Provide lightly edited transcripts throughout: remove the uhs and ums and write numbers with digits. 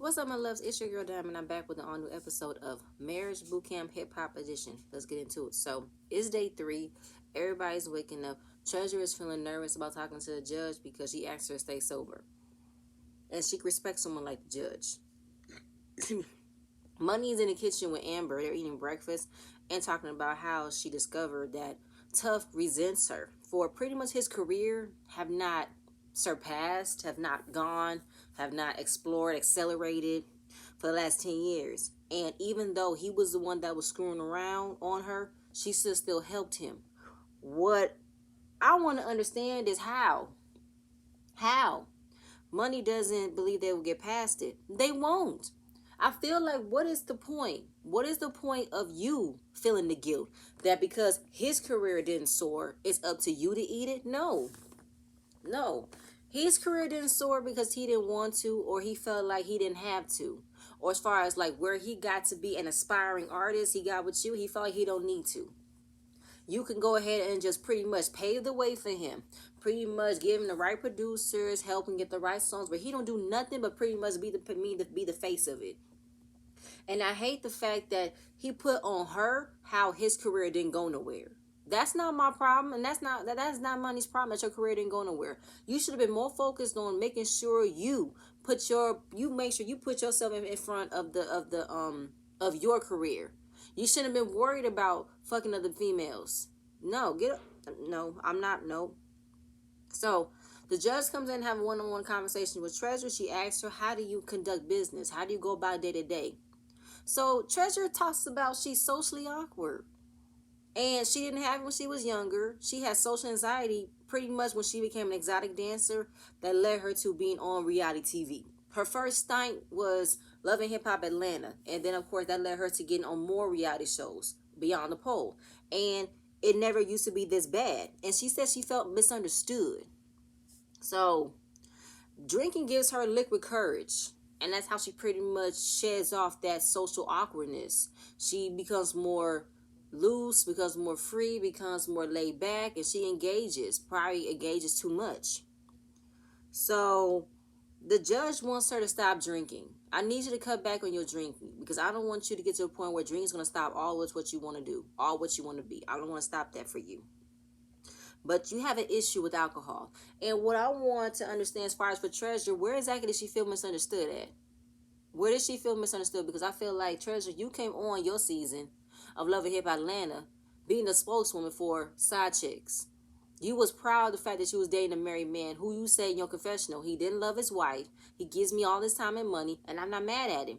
What's up, my loves? It's your girl Diamond. I'm back with an all new episode of Marriage Boot Camp Hip Hop Edition. Let's get into it. So it's day 3. Everybody's waking up. Treasure is feeling nervous about talking to the judge because she asked her to stay sober, and she respects someone like the judge. Money is in the kitchen with Amber. They're eating breakfast and talking about how she discovered that Tough resents her for pretty much his career have not surpassed, have not gone, have not explored, accelerated for the last 10 years. And even though he was the one that was screwing around on her, she still helped him. What I want to understand is how. How? Money doesn't believe they will get past it. They won't. I feel like, what is the point? What is the point of you feeling the guilt that because his career didn't soar, it's up to you to eat it? No. No. His career didn't soar because he didn't want to, or he felt like he didn't have to. Or as far as like where he got to be an aspiring artist, he got with you, he felt like he don't need to. You can go ahead and just pretty much pave the way for him. Pretty much give him the right producers, help him get the right songs, but he don't do nothing but pretty much be the face of it. And I hate the fact that he put on her how his career didn't go nowhere. That's not my problem, and that's not Money's problem that your career didn't go nowhere. You should have been more focused on making sure you make sure you put yourself in front of of your career. You shouldn't have been worried about fucking other females. No, no, I'm not. No. So the judge comes in and have a one-on-one conversation with Treasure. She asks her, how do you conduct business? How do you go about day to day? So Treasure talks about she's socially awkward. And she didn't have it when she was younger. She had social anxiety pretty much when she became an exotic dancer that led her to being on reality TV. Her first stunt was Love and Hip Hop Atlanta. And then, of course, that led her to getting on more reality shows beyond the pole. And it never used to be this bad. And she said she felt misunderstood. So, drinking gives her liquid courage. And that's how she pretty much sheds off that social awkwardness. She becomes more loose, becomes more free, becomes more laid back, and she probably engages too much. So the judge wants her to stop drinking. I need you to cut back on your drinking because I don't want you to get to a point where drinking is going to stop all with what you want to do, all what you want to be. I don't want to stop that for you. But you have an issue with alcohol. And what I want to understand as far as for Treasure, where exactly did she feel misunderstood at? Where did she feel misunderstood? Because I feel like, Treasure, you came on your season of Love and Hip Atlanta being a spokeswoman for side chicks. You was proud of the fact that you was dating a married man who you say in your confessional, he didn't love his wife. He gives me all this time and money, and I'm not mad at him.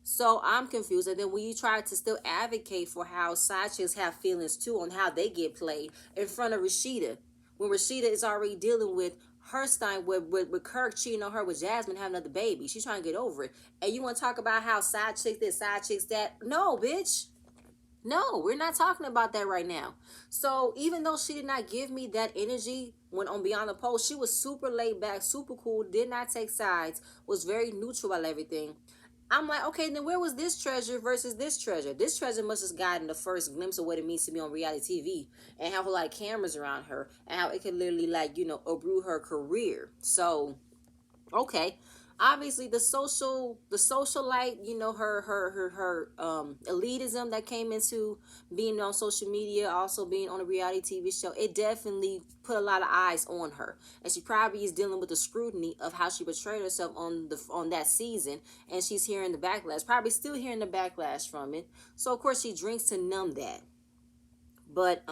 So I'm confused. And then when you try to still advocate for how side chicks have feelings too on how they get played in front of Rashida, when Rashida is already dealing with Herstein with Kirk cheating on her with Jasmine having another baby. She's trying to get over it. And you want to talk about how side chicks this, side chicks that. No, bitch. No, we're not talking about that right now. So even though she did not give me that energy when on Beyond the Pole, she was super laid back, super cool, did not take sides, was very neutral about everything. I'm like, okay, then where was this Treasure versus this Treasure? This Treasure must have gotten the first glimpse of what it means to be on reality TV and have a lot of cameras around her and how it could literally uproot her career. So, okay. Obviously the socialite, her elitism that came into being on social media, also being on a reality TV show, it definitely put a lot of eyes on her. And she probably is dealing with the scrutiny of how she portrayed herself on that season, and she's hearing the backlash, probably still hearing the backlash from it. So of course she drinks to numb that. But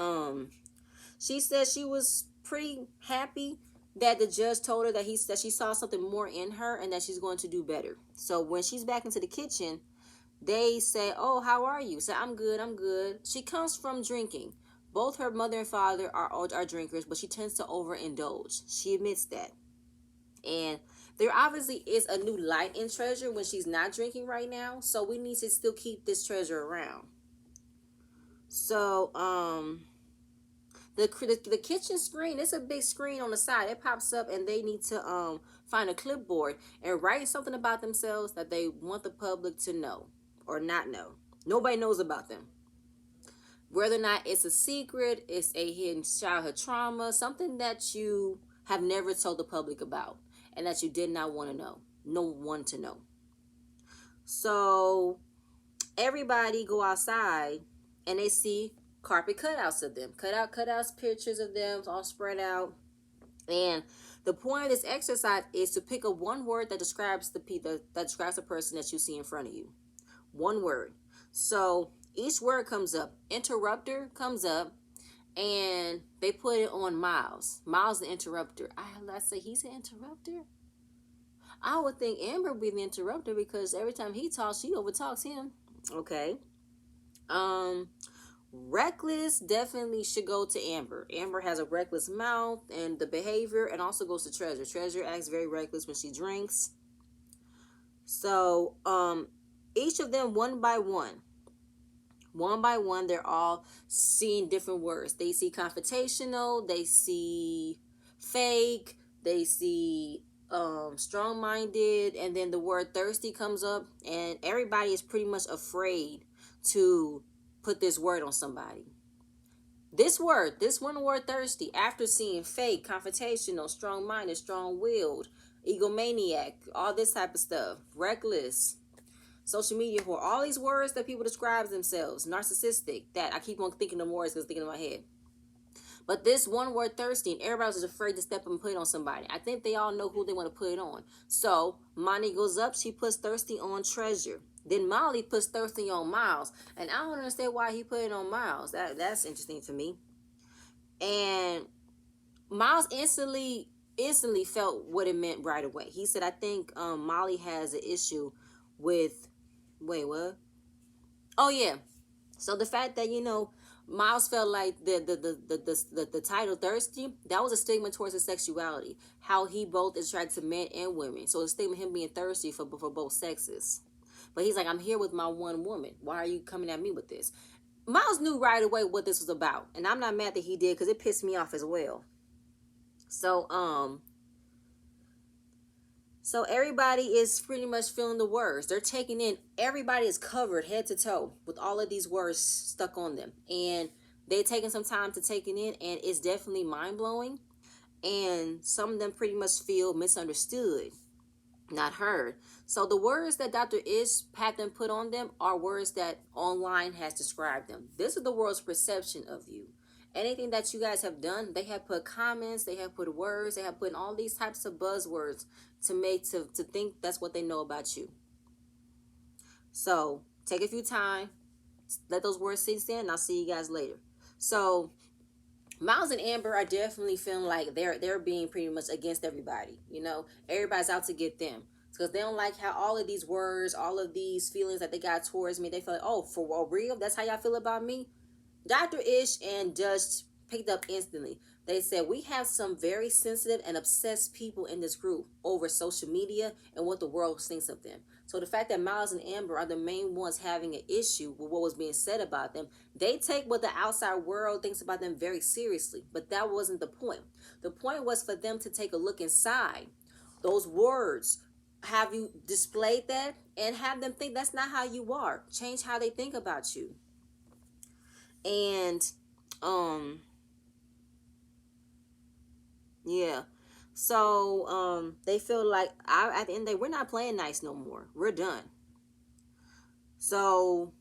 she said she was pretty happy that the judge told her that she saw something more in her and that she's going to do better. So when she's back into the kitchen, they say, "Oh, how are you?" Say, "I'm good, I'm good." She comes from drinking. Both her mother and father are drinkers, but she tends to overindulge. She admits that. And there obviously is a new light in Treasure when she's not drinking right now. So we need to still keep this Treasure around. So, the kitchen screen, it's a big screen on the side. It pops up and they need to find a clipboard and write something about themselves that they want the public to know or not know. Nobody knows about them. Whether or not it's a secret, it's a hidden childhood trauma, something that you have never told the public about and that you did not want to know. No one to know. So everybody go outside and they see carpet cutouts of them, cutouts, pictures of them all spread out. And the point of this exercise is to pick up one word that describes the person that you see in front of you. One word. So each word comes up. Interrupter comes up, and they put it on Miles. Miles the interrupter. I say he's an interrupter. I would think Amber would be the interrupter because every time he talks, she overtalks him. Okay. Reckless definitely should go to Amber. Amber has a reckless mouth and the behavior, and also goes to Treasure. Treasure acts very reckless when she drinks. So, each of them one by one, they're all seeing different words. They see confrontational, they see fake, they see strong-minded, and then the word thirsty comes up, and everybody is pretty much afraid to put this word on somebody. This one word, thirsty, after seeing fake, confrontational, strong-minded, strong-willed, egomaniac, all this type of stuff, reckless, social media whore, all these words that people describe themselves, narcissistic, that I keep on thinking of words because thinking in my head. But this one word, thirsty, and everybody was afraid to step up and put it on somebody. I think they all know who they want to put it on. So Monty goes up, she puts thirsty on Treasure. Then Molly puts thirsty on Miles. And I don't understand why he put it on Miles. That's interesting to me. And Miles instantly felt what it meant right away. He said, I think Molly has an issue with, wait, what? Oh, yeah. So the fact that, Miles felt like the title thirsty, that was a stigma towards his sexuality. How he both is attracted to men and women. So the stigma of him being thirsty for both sexes. But he's like, I'm here with my one woman. Why are you coming at me with this? Miles knew right away what this was about. And I'm not mad that he did because it pissed me off as well. So everybody is pretty much feeling the words. They're taking in, everybody is covered head to toe with all of these words stuck on them. And they're taking some time to take it in, and it's definitely mind-blowing. And some of them pretty much feel misunderstood, not heard. So the words that Dr. Ish had them put on them are words that online has described them. This is the world's perception of you. Anything that you guys have done, they have put comments, they have put words, they have put in all these types of buzzwords to think that's what they know about you. So take a few time, let those words sink in, and I'll see you guys later. So Miles and Amber are definitely feeling like they're being pretty much against everybody. Everybody's out to get them because they don't like how all of these words, all of these feelings that they got towards me, they feel like, oh, for real? That's how y'all feel about me? Dr. Ish and Judge picked up instantly. They said, we have some very sensitive and obsessed people in this group over social media and what the world thinks of them. So the fact that Miles and Amber are the main ones having an issue with what was being said about them, they take what the outside world thinks about them very seriously. But that wasn't the point. The point was for them to take a look inside. Those words, have you displayed that? And have them think that's not how you are. Change how they think about you. And yeah, so they feel like at the end of the day, we're not playing nice no more, we're done. So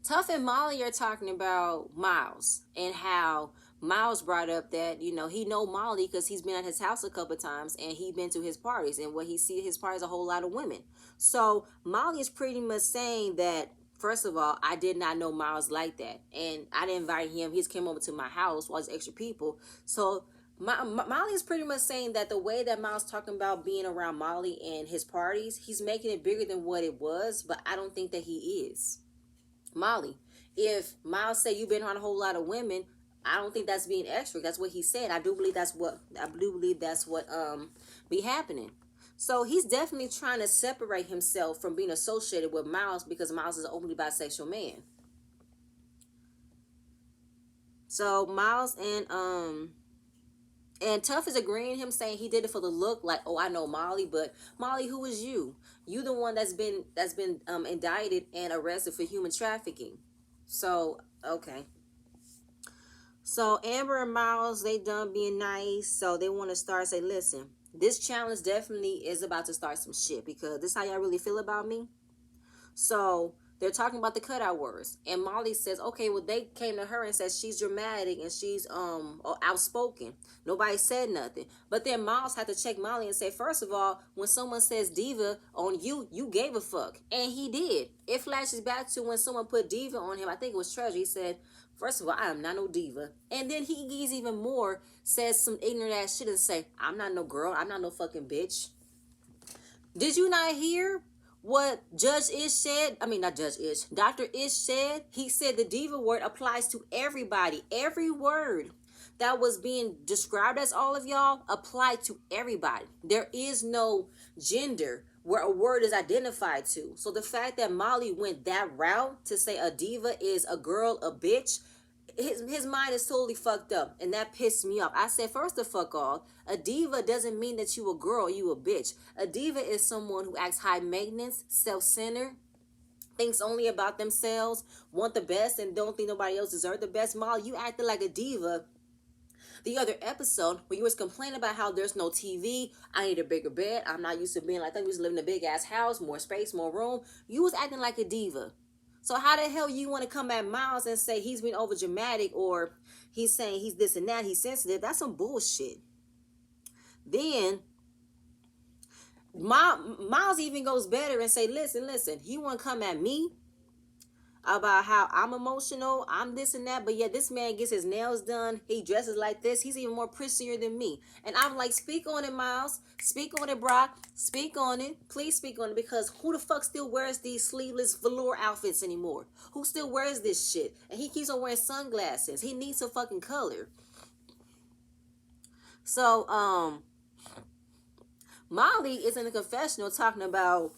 Tough and Molly are talking about Miles and how Miles brought up that he know Molly because he's been at his house a couple of times and he been to his parties, and what he see at his parties a whole lot of women. So Molly is pretty much saying that, first of all, I did not know Miles like that, and I didn't invite him. He just came over to my house while there's extra people. So Molly is pretty much saying that the way that Miles talking about being around Molly and his parties, he's making it bigger than what it was, but I don't think that he is. Molly, if Miles say you've been around a whole lot of women, I don't think that's being extra. That's what he said. I do believe that's what be happening. So he's definitely trying to separate himself from being associated with Miles because Miles is an openly bisexual man. So Miles and Tough is agreeing him, saying he did it for the look, like, oh, I know Molly, but Molly, who is you? You the one that's been indicted and arrested for human trafficking. So, okay. So Amber and Miles, they done being nice, so they want to start say, listen, this challenge definitely is about to start some shit because this how y'all really feel about me. So they're talking about the cutout words, and Molly says, "Okay, well, they came to her and said she's dramatic and she's outspoken. Nobody said nothing, but then Miles had to check Molly and say, first of all, when someone says diva on you, you gave a fuck, and he did. It flashes back to when someone put diva on him. I think it was Treasure. He said, first of all, I am not no diva, and then he gives even more, says some ignorant ass shit and say, I'm not no girl, I'm not no fucking bitch. Did you not hear what Judge Ish said? I mean, not Judge Ish. Dr. Ish said. He said the diva word applies to everybody. Every word that was being described as all of y'all applied to everybody. There is no gender where a word is identified to. So the fact that Molly went that route to say a diva is a girl, a bitch, his mind is totally fucked up, and that pissed me off. I said, first the fuck off, a diva doesn't mean that you a girl, you a bitch. A diva is someone who acts high maintenance, self-centered, thinks only about themselves, want the best, and don't think nobody else deserves the best. Molly, you acted like a diva the other episode when you was complaining about how there's no TV. I need a bigger bed. I'm not used to being like that. I'm used to living in a big ass house, more space, more room. You was acting like a diva. So how the hell you want to come at Miles and say he's being over dramatic, or he's saying he's this and that, he's sensitive? That's some bullshit. Then Miles even goes better and say, listen, you want to come at me about how I'm emotional, I'm this and that, but yet this man gets his nails done, he dresses like this, he's even more prettier than me. And I'm like, speak on it, Miles. Speak on it, Brock. Speak on it. Please speak on it, because who the fuck still wears these sleeveless velour outfits anymore? Who still wears this shit? And he keeps on wearing sunglasses. He needs some fucking color. So, Molly is in the confessional talking about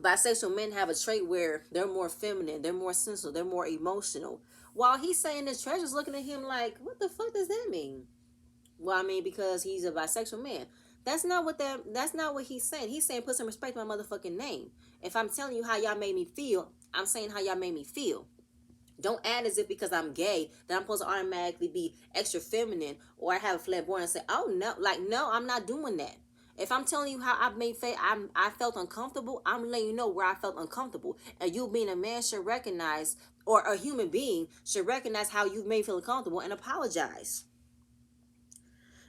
bisexual men have a trait where they're more feminine, they're more sensitive, they're more emotional. While he's saying this, Treasure's looking at him like, what the fuck does that mean? Well, I mean, because he's a bisexual man. That's not what he's saying. He's saying put some respect on my motherfucking name. If I'm telling you how y'all made me feel, I'm saying how y'all made me feel. Don't add as if because I'm gay that I'm supposed to automatically be extra feminine, or I have a flamboyant and say, oh no, like, no, I'm not doing that. If I'm telling you how I felt uncomfortable, I'm letting you know where I felt uncomfortable. And you being a man should recognize, or a human being should recognize how you made me feel uncomfortable and apologize.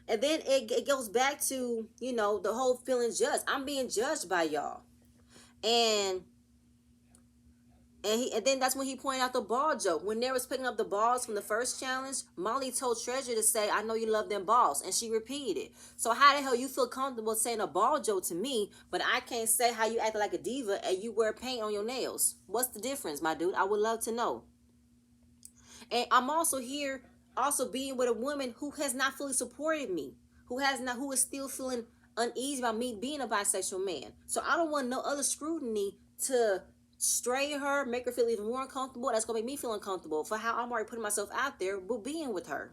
And then it goes back to, the whole feeling judged. I'm being judged by y'all. And then that's when he pointed out the ball joke. When they was picking up the balls from the first challenge, Molly told Treasure to say, I know you love them balls. And she repeated it. So how the hell you feel comfortable saying a ball joke to me, but I can't say how you act like a diva and you wear paint on your nails? What's the difference, my dude? I would love to know. And I'm also here, also being with a woman who has not fully supported me, who is still feeling uneasy about me being a bisexual man. So I don't want no other scrutiny to stray her, make her feel even more uncomfortable. That's gonna make me feel uncomfortable for how I'm already putting myself out there but being with her.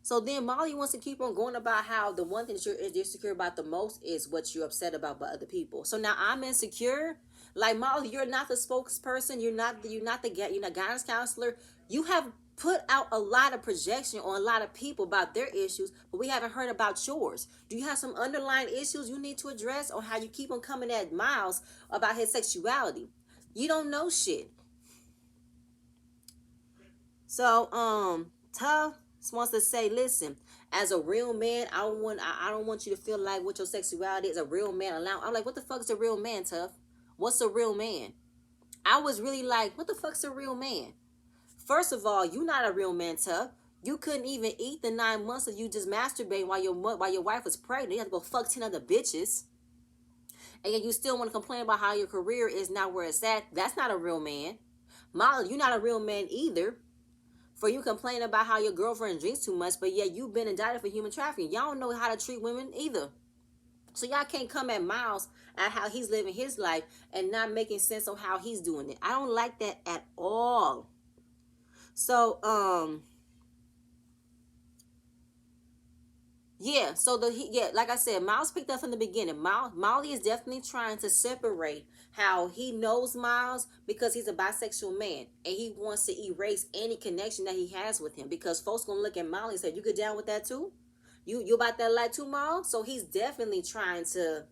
So then Molly wants to keep on going about how the one thing that you're insecure about the most is what you're upset about by other people. So now I'm insecure. Like, Molly, you're not the spokesperson. You're not guidance counselor. You have put out a lot of projection on a lot of people about their issues, but we haven't heard about yours. Do you have some underlying issues you need to address on how you keep on coming at Miles about his sexuality? You don't know shit. So, Tough wants to say, listen, as a real man, I don't want you to feel like what your sexuality is. A real man I'm like, what the fuck is a real man, Tough? What's a real man? I was really like, what the fuck's a real man? First of all, you not a real man, Tough. You couldn't even eat the 9 months of you just masturbating while your wife was pregnant. You had to go fuck 10 other bitches. And yet you still want to complain about how your career is not where it's at. That's not a real man. Molly, you're not a real man either. For you complaining about how your girlfriend drinks too much, but yet you've been indicted for human trafficking. Y'all don't know how to treat women either. So y'all can't come at Miles at how he's living his life and not making sense of how he's doing it. I don't like that at all. So, yeah, so like I said, Miles picked up from the beginning. Molly is definitely trying to separate how he knows Miles because he's a bisexual man, and he wants to erase any connection that he has with him, because folks gonna look at Molly and say, you get down with that too? You about that light too, Miles? So he's definitely trying to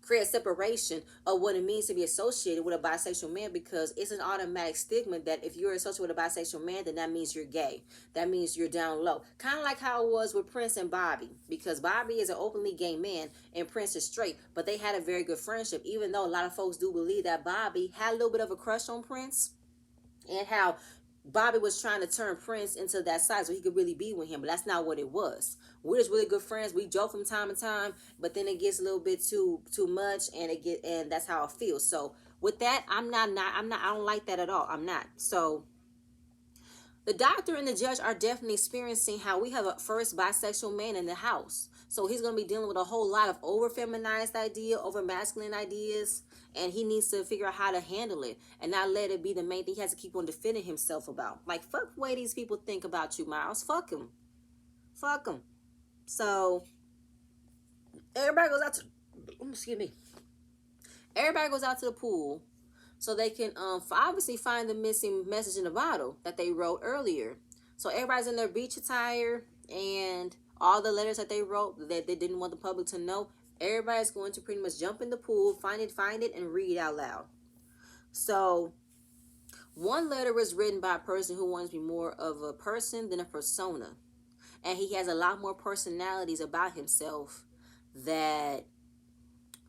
create separation of what it means to be associated with a bisexual man, because it's an automatic stigma that if you're associated with a bisexual man, then that means you're gay. That means you're down low. Kind of like how it was with Prince and Bobby, because Bobby is an openly gay man and Prince is straight, but they had a very good friendship, even though a lot of folks do believe that Bobby had a little bit of a crush on Prince, and how Bobby was trying to turn Prince into that side so he could really be with him, but that's not what it was. We're just really good friends. We joke from time to time, but then it gets a little bit too much, and that's how it feels. So with that, I don't like that at all. I'm not. So the doctor and the judge are definitely experiencing how we have a first bisexual man in the house. So he's going to be dealing with a whole lot of over feminized idea, over masculine ideas, and he needs to figure out how to handle it and not let it be the main thing he has to keep on defending himself about. Like, fuck the way these people think about you, Miles. Fuck them. Fuck them. So everybody goes out to, excuse me. Everybody goes out to the pool so they can obviously find the missing message in the bottle that they wrote earlier. So everybody's in their beach attire, and all the letters that they wrote that they didn't want the public to know, everybody's going to pretty much jump in the pool, find it, and read out loud. So one letter was written by a person who wants to be more of a person than a persona. And he has a lot more personalities about himself, that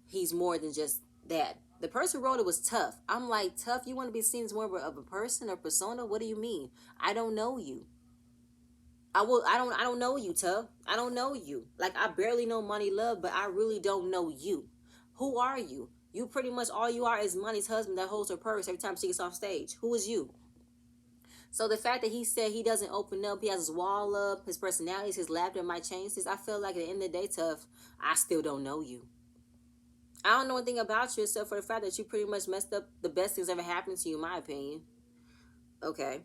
he's more than just that. The person who wrote it was Tough. I'm like, Tough, you want to be seen as more of a person or persona? What do you mean? I don't know you. I don't know you, Tough. I don't know you. Like, I barely know Money Love, but I really don't know you. Who are you? You pretty much, all you are is Money's husband that holds her purse every time she gets off stage. Who is you? So the fact that he said he doesn't open up, he has his wall up, his personalities, his laughter might change this, I feel like at the end of the day, Tough, I still don't know you. I don't know anything about you except for the fact that you pretty much messed up the best things ever happened to you, in my opinion. Okay.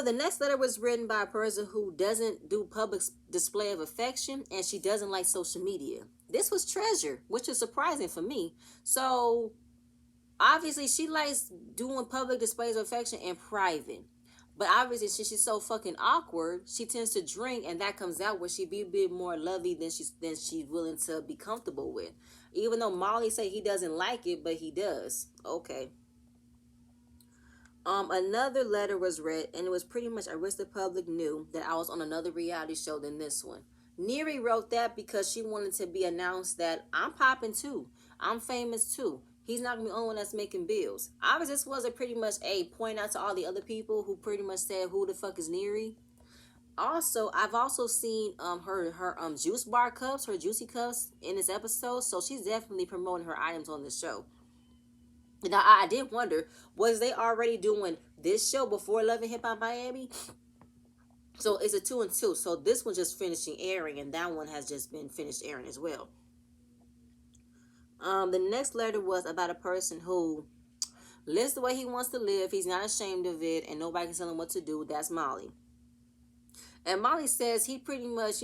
The next letter was written by a person who doesn't do public display of affection, and she doesn't like social media. This was Treasure, which is surprising for me. So obviously she likes doing public displays of affection in private. But obviously, since she's so fucking awkward, she tends to drink, and that comes out where she be a bit more lovely than she's willing to be comfortable with. Even though Molly say he doesn't like it, but he does. Okay. Another letter was read, and it was pretty much, I wish the public knew that I was on another reality show than this one. Neri wrote that because she wanted to be announced that I'm popping too. I'm famous too. He's not going to be the only one that's making bills. Obviously, this was pretty much a point out to all the other people who pretty much said, who the fuck is Neri? Also, I've also seen her juice bar cups, her juicy cups in this episode. So she's definitely promoting her items on this show. Now, I did wonder, was they already doing this show before Love and Hip Hop Miami? So it's a 2 and 2. So this one just finishing airing, and that one has just been finished airing as well. The next letter was about a person who lives the way he wants to live. He's not ashamed of it, and nobody can tell him what to do. That's Molly. And Molly says he pretty much,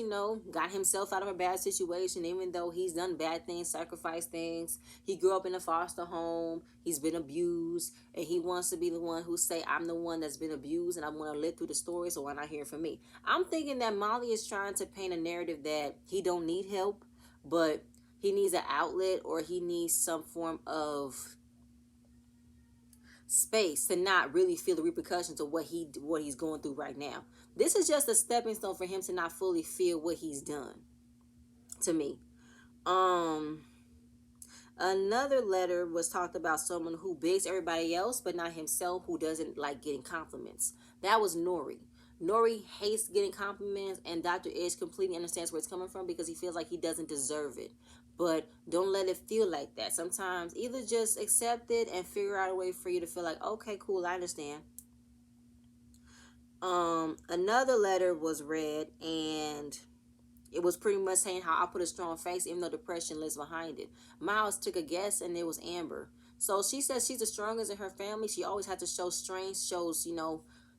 got himself out of a bad situation, even though he's done bad things, sacrificed things. He grew up in a foster home. He's been abused, and he wants to be the one who say, I'm the one that's been abused, and I'm going to live through the story, so why not hear from me? I'm thinking that Molly is trying to paint a narrative that he don't need help, but he needs an outlet, or he needs some form of space to not really feel the repercussions of what he's going through right now. This is just a stepping stone for him to not fully feel what he's done, to me. Another letter was talked about someone who begs everybody else but not himself, who doesn't like getting compliments. That was Nori. Nori hates getting compliments, and Dr. Edge completely understands where it's coming from because he feels like he doesn't deserve it. But don't let it feel like that. Sometimes either just accept it and figure out a way for you to feel like, okay, cool, I understand. Another letter was read, and it was pretty much saying how I put a strong face even though depression lives behind it. Miles took a guess, and it was Amber. So she says she's the strongest in her family. She always had to show strength, shows,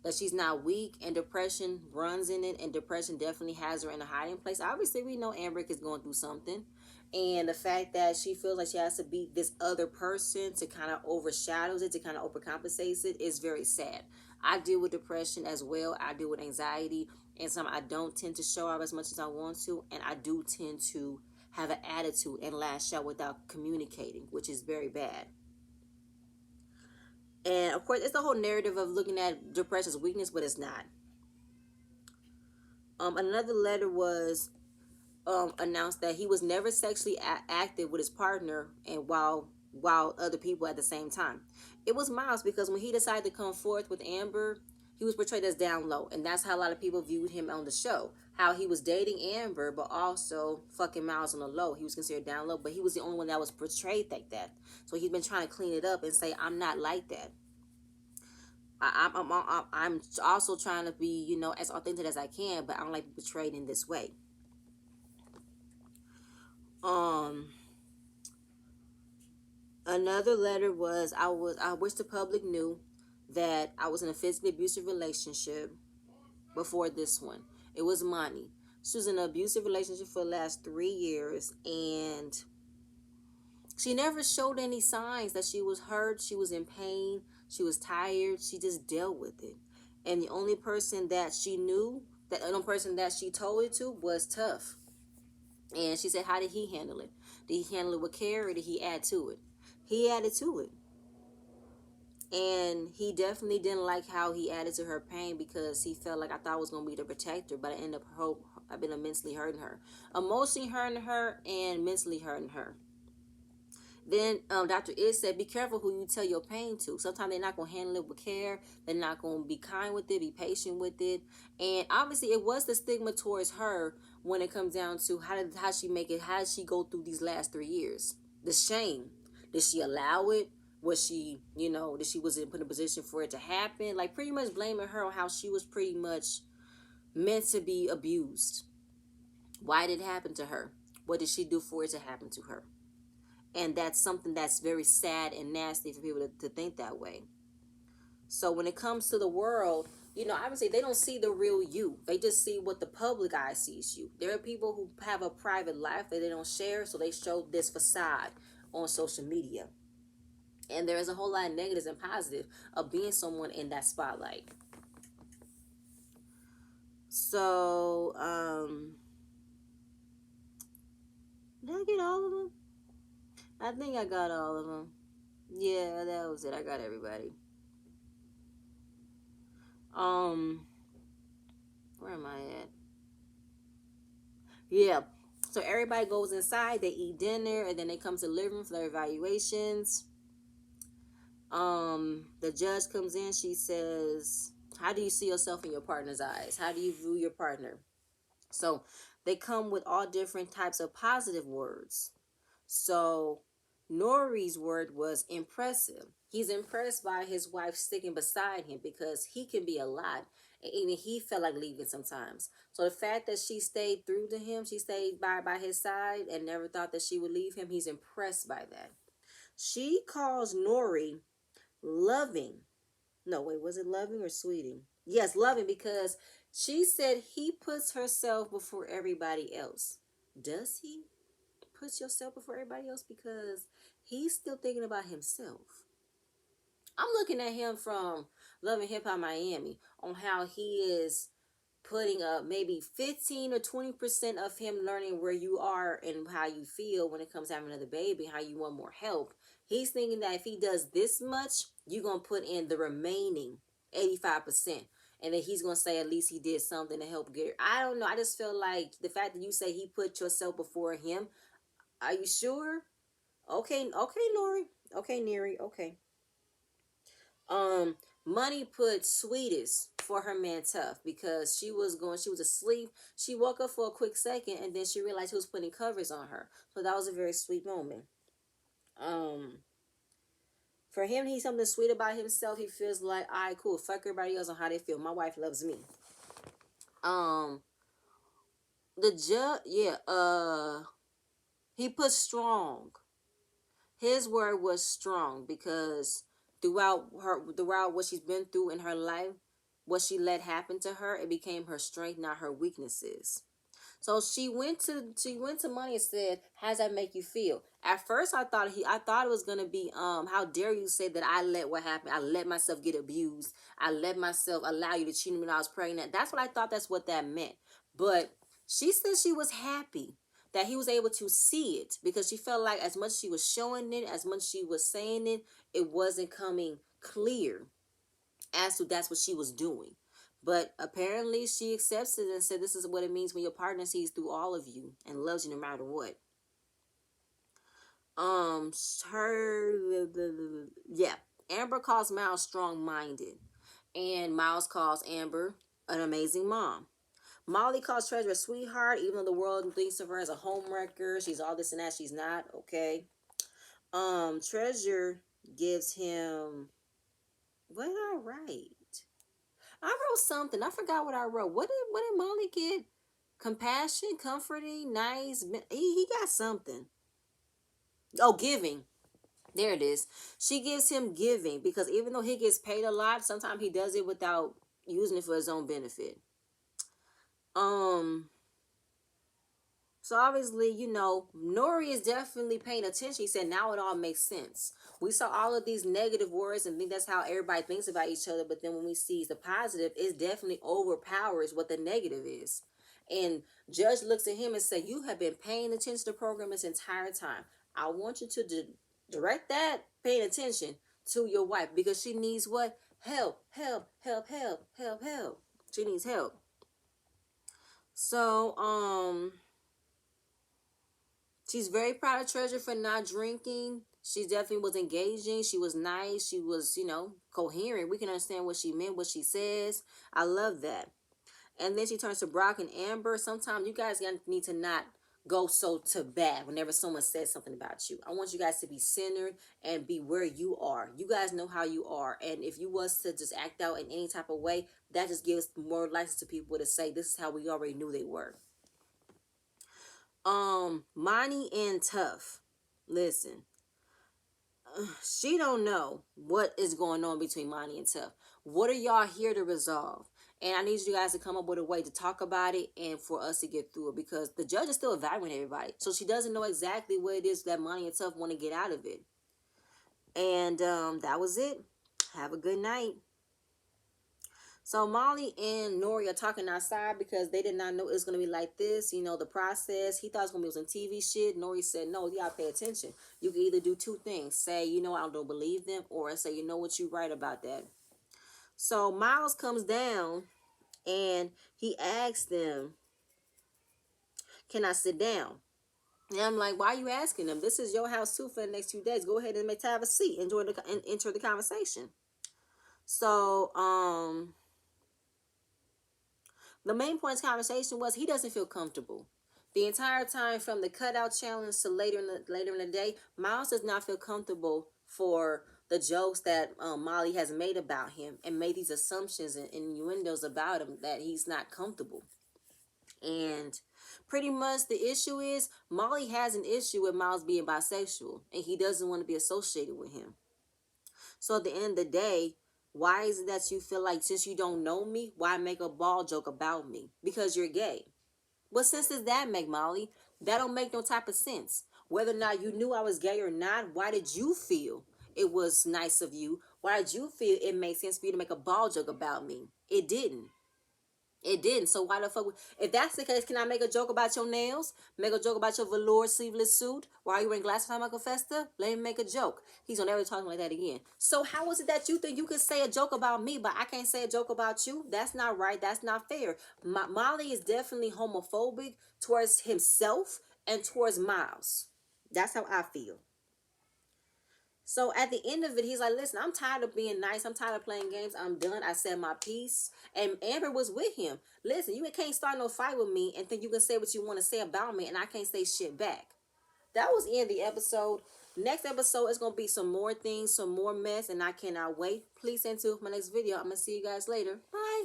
that she's not weak, and depression runs in it, and depression definitely has her in a hiding place. Obviously, we know Amber is going through something, and the fact that she feels like she has to beat this other person to kind of overshadows it, to kind of overcompensates it, is very sad. I deal with depression as well. I deal with anxiety, and some I don't tend to show out as much as I want to, and I do tend to have an attitude and lash out without communicating, which is very bad. And of course, it's the whole narrative of looking at depression as weakness, but it's not. Another letter was announced that he was never sexually active with his partner, and while other people at the same time. It was Miles, because when he decided to come forth with Amber, he was portrayed as down low, and that's how a lot of people viewed him on the show. How he was dating Amber, but also fucking Miles on the low. He was considered down low, but he was the only one that was portrayed like that. So he's been trying to clean it up and say, I'm not like that. I'm also trying to be, as authentic as I can, but I don't like to be portrayed in this way. Another letter was, I wish the public knew that I was in a physically abusive relationship before this one. It was Monty. She was in an abusive relationship for the last 3 years, and she never showed any signs that she was hurt, she was in pain, she was tired. She just dealt with it. And the only person that she knew, the only person that she told it to was Tough. And she said, how did he handle it? Did he handle it with care, or did he add to it? He added to it. And he definitely didn't like how he added to her pain, because he felt like, I thought I was going to be the protector, but I ended up I've been immensely hurting her. Emotionally hurting her and mentally hurting her. Then Dr. Is said, be careful who you tell your pain to. Sometimes they're not going to handle it with care. They're not going to be kind with it, be patient with it. And obviously it was the stigma towards her when it comes down to how she make it, how did she go through these last 3 years? The shame. Did she allow it? Was she, that she was put in a position for it to happen? Like, pretty much blaming her on how she was pretty much meant to be abused. Why did it happen to her? What did she do for it to happen to her? And that's something that's very sad and nasty for people to think that way. So when it comes to the world, obviously they don't see the real you. They just see what the public eye sees you. There are people who have a private life that they don't share, so they show this facade on social media. And there is a whole lot of negatives and positives of being someone in that spotlight. So, did I get all of them? I think I got all of them. Yeah, that was it. I got everybody. Where am I at? Yeah. So everybody goes inside, they eat dinner, and then they come to the living room for their evaluations. The judge comes in, she says, how do you see yourself in your partner's eyes? How do you view your partner? So they come with all different types of positive words. So Nori's word was impressive. He's impressed by his wife sticking beside him, because he can be a lot. And even he felt like leaving sometimes. So the fact that she stayed through to him, she stayed by his side and never thought that she would leave him, he's impressed by that. She calls Nori loving. No, wait, was it loving or sweeting? Yes, loving, because she said he puts herself before everybody else. Does he put yourself before everybody else? Because he's still thinking about himself. I'm looking at him from Love and Hip Hop Miami on how he is putting up maybe 15 or 20% of him learning where you are and how you feel when it comes to having another baby, how you want more help. He's thinking that if he does this much, you're going to put in the remaining 85%. And then he's going to say at least he did something to help get her. I don't know. I just feel like the fact that you say he put yourself before him. Are you sure? Okay, Nori. Okay, Neri. Okay. Money put Sweetest for her man Tough, because she was asleep. She woke up for a quick second, and then she realized he was putting covers on her. So that was a very sweet moment. For him, he's something sweet about himself. He feels like, all right, cool. Fuck everybody else on how they feel. My wife loves me. The judge, yeah, he put strong. His word was strong, because throughout what she's been through in her life, what she let happen to her, it became her strength, not her weaknesses. So she went to Money and said, "How does that make you feel?" At first, I thought it was gonna be, how dare you say that I let what happened? I let myself get abused. I let myself allow you to cheat on me when I was pregnant. That's what I thought. That's what that meant. But she said she was happy that he was able to see it, because she felt like as much as she was showing it, as much as she was saying it, it wasn't coming clear as to that's what she was doing. But apparently she accepts it and said this is what it means when your partner sees through all of you and loves you no matter what. Yeah, Amber calls Miles strong-minded, and Miles calls Amber an amazing mom. Molly calls Treasure a sweetheart, even though the world thinks of her as a homewrecker. She's all this and that. She's not. Okay. Treasure gives him, what did I write? I wrote something. I forgot what I wrote. What did Molly get? Compassion, comforting, nice. He got something. Oh, giving. There it is. She gives him giving, because even though he gets paid a lot, sometimes he does it without using it for his own benefit. So obviously, Nori is definitely paying attention. He said, now it all makes sense. We saw all of these negative words and think that's how everybody thinks about each other. But then when we see the positive, it definitely overpowers what the negative is. And Judge looks at him and says, you have been paying attention to the program this entire time. I want you to direct that paying attention to your wife, because she needs what? Help, help, help, help, help, help. She needs help. So, she's very proud of Treasure for not drinking. She definitely was engaging. She was nice. She was, coherent. We can understand what she meant, what she says. I love that. And then she turns to Brock and Amber. Sometimes you guys need to not go so to bad whenever someone says something about you. I want you guys to be centered and be where you are. You guys know how you are. And if you was to just act out in any type of way, that just gives more license to people to say, this is how we already knew they were. Money and Tough. Listen, she don't know what is going on between Money and Tough. What are y'all here to resolve? And I need you guys to come up with a way to talk about it and for us to get through it, because the judge is still evaluating everybody. So she doesn't know exactly what it is that Money and Tough want to get out of it. And that was it. Have a good night. So Molly and Nori are talking outside because they did not know it was going to be like this. The process. He thought it was going to be some TV shit. Nori said, no, you got to pay attention. You can either do two things. Say, I don't believe them. Or say, you know what, you right about that. So Miles comes down and he asks them, can I sit down? And I'm like, why are you asking them? This is your house too for the next 2 days. Go ahead and have a seat. And enter the conversation. So, the main point of the conversation was he doesn't feel comfortable. The entire time from the cutout challenge to later in the day, Miles does not feel comfortable for the jokes that Molly has made about him and made these assumptions and innuendos about him that he's not comfortable. And pretty much the issue is Molly has an issue with Miles being bisexual and he doesn't want to be associated with him. So at the end of the day, why is it that you feel like since you don't know me, why make a ball joke about me? Because you're gay. What sense does that make, Molly? That don't make no type of sense. Whether or not you knew I was gay or not, why did you feel it was nice of you? Why did you feel it made sense for you to make a ball joke about me? It didn't. It didn't. So why the fuck? If that's the case, can I make a joke about your nails? Make a joke about your velour sleeveless suit? Why are you wearing glasses on Michael Festa? Let me make a joke. He's gonna never talk like that again. So how is it that you think you can say a joke about me, but I can't say a joke about you? That's not right. That's not fair. Molly is definitely homophobic towards himself and towards Miles. That's how I feel. So at the end of it, he's like, listen, I'm tired of being nice. I'm tired of playing games. I'm done. I said my piece. And Amber was with him. Listen, you can't start no fight with me and think you can say what you want to say about me and I can't say shit back. That was the end of the episode. Next episode is going to be some more things, some more mess, and I cannot wait. Please stay tuned for my next video. I'm going to see you guys later. Bye.